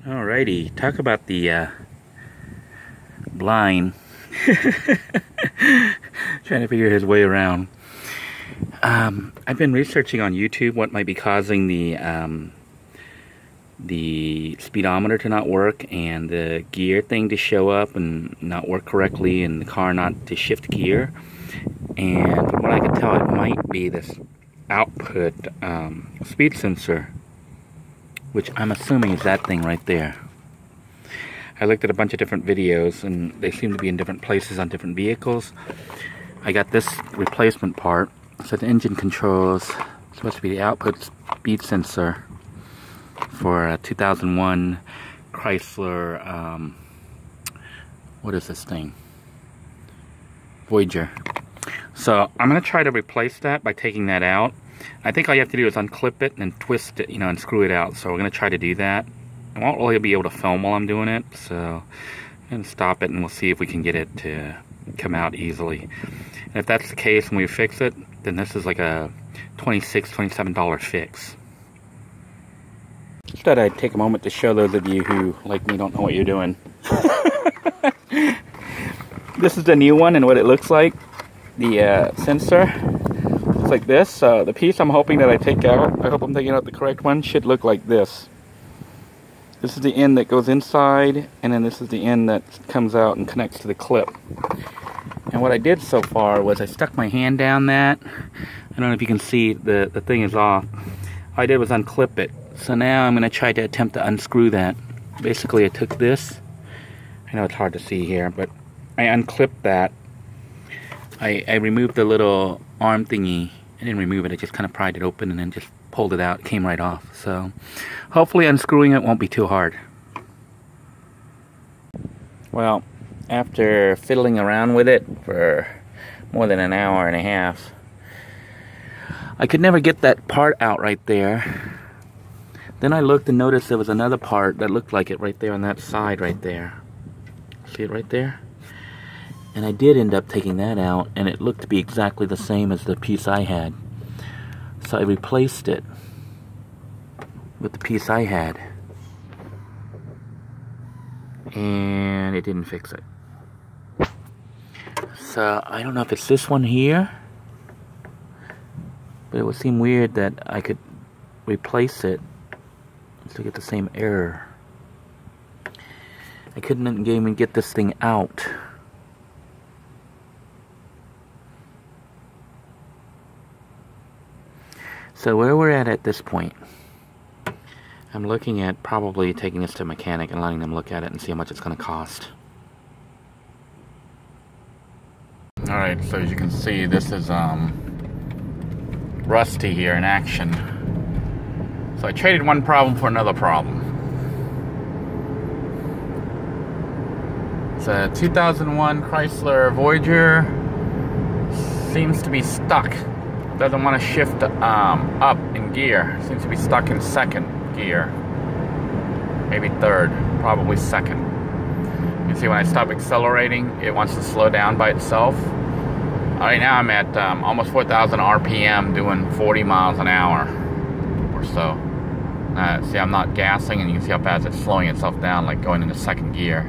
Alrighty, talk about the blind trying to figure his way around. I've been researching on YouTube what might be causing the speedometer to not work and the gear thing to show up and not work correctly and the car not to shift gear. And from what I can tell, it might be this output speed sensor, which I'm assuming is that thing right there. I looked at a bunch of different videos and they seem to be in different places on different vehicles. I got this replacement part. So the engine controls supposed to be the output speed sensor for a 2001 Chrysler, what is this thing? Voyager. So I'm going to try to replace that by taking that out. I think all you have to do is unclip it and twist it, and screw it out. So we're going to try to do that. I won't really be able to film while I'm doing it, so I'm going to stop it and we'll see if we can get it to come out easily. And if that's the case and we fix it, then this is like a $26, $27 fix. Just thought I'd take a moment to show those of you who, like me, don't know what you're doing. This is the new one and what it looks like. The sensor looks like this. The piece I'm hoping that I take out, I hope I'm taking out the correct one, should look like this. This is the end that goes inside, and then this is the end that comes out and connects to the clip. And what I did so far was I stuck my hand down that. I don't know if you can see, the thing is off. All I did was unclip it. So now I'm going to try to attempt to unscrew that. Basically I took this. I know it's hard to see here, but I unclipped that. I removed the little arm thingy. I didn't remove it, I just kind of pried it open and then just pulled it out. It came right off. So hopefully unscrewing it won't be too hard. Well, after fiddling around with it for more than an hour and a half, I could never get that part out right there. Then I looked and noticed there was another part that looked like it right there on that side right there. See it right there? And I did end up taking that out, and it looked to be exactly the same as the piece I had. So I replaced it with the piece I had. And it didn't fix it. So I don't know if it's this one here, but it would seem weird that I could replace it to get the same error. I couldn't even get this thing out. So where we're at this point, I'm looking at probably taking this to a mechanic and letting them look at it and see how much it's going to cost. Alright, so as you can see, this is Rusty here in action. So I traded one problem for another problem. It's a 2001 Chrysler Voyager. Seems to be stuck. Doesn't want to shift up in gear. Seems to be stuck in second gear. Maybe third. Probably second. You can see when I stop accelerating, it wants to slow down by itself. Right now I'm at almost 4,000 RPM doing 40 miles an hour or so. See, I'm not gassing, and you can see how fast it's slowing itself down, like going into second gear.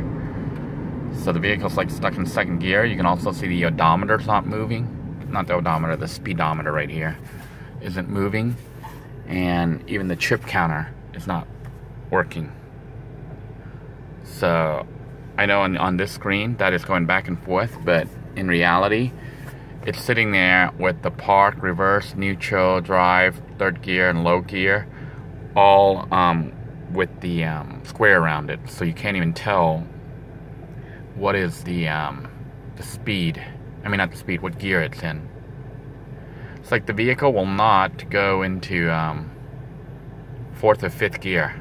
So the vehicle's like stuck in second gear. You can also see the odometer's not moving. Not the odometer, the speedometer right here isn't moving. And even the trip counter is not working. So I know on this screen that is going back and forth, but in reality, it's sitting there with the park, reverse, neutral, drive, third gear, and low gear, all with the square around it, so you can't even tell what is the speed. I mean, not the speed, what gear it's in. It's like the vehicle will not go into fourth or fifth gear,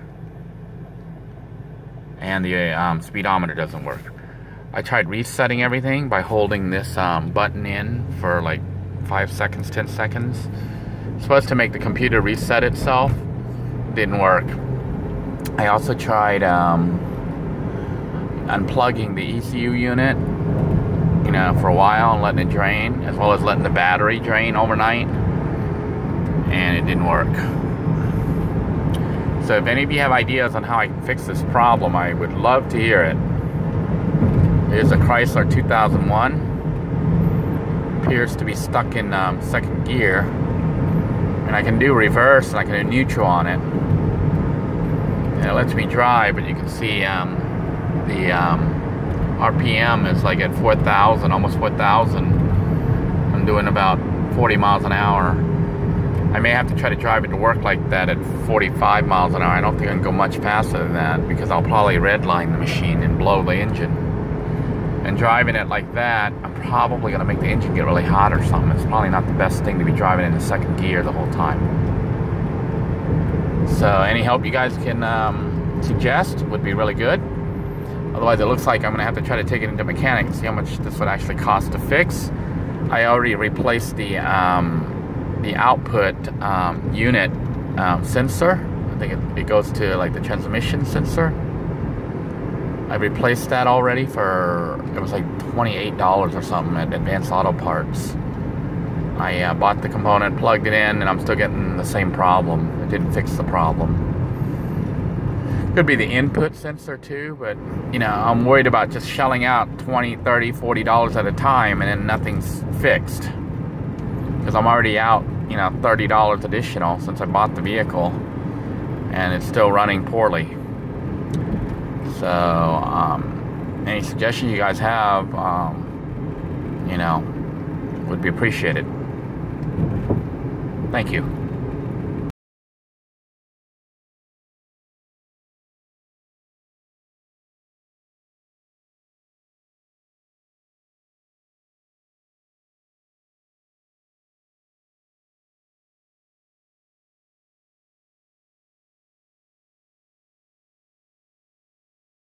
and the speedometer doesn't work. I tried resetting everything by holding this button in for like 5 seconds, 10 seconds. It's supposed to make the computer reset itself. Didn't work. I also tried unplugging the ECU unit, for a while and letting it drain, as well as letting the battery drain overnight, and it didn't work. So if any of you have ideas on how I can fix this problem, I would love to hear it. Here's a Chrysler 2001. Appears to be stuck in second gear. And I can do reverse and I can do neutral on it. And it lets me drive, but you can see the RPM is like at 4,000, almost 4,000. I'm doing about 40 miles an hour. I may have to try to drive it to work like that at 45 miles an hour. I don't think I can go much faster than that because I'll probably redline the machine and blow the engine. And driving it like that, I'm probably going to make the engine get really hot or something. It's probably not the best thing to be driving in the second gear the whole time. So any help you guys can suggest would be really good. Otherwise, it looks like I'm going to have to try to take it into mechanic and see how much this would actually cost to fix. I already replaced the output unit sensor. I think it goes to like the transmission sensor. I replaced that already for, it was like $28 or something at Advanced Auto Parts. I bought the component, plugged it in, and I'm still getting the same problem. It didn't fix the problem. Could be the input sensor too, but you know, I'm worried about just shelling out $20, $30, $40 at a time and then nothing's fixed. Because I'm already out, you know, $30 additional since I bought the vehicle, and it's still running poorly. So, any suggestions you guys have, you know, would be appreciated. Thank you.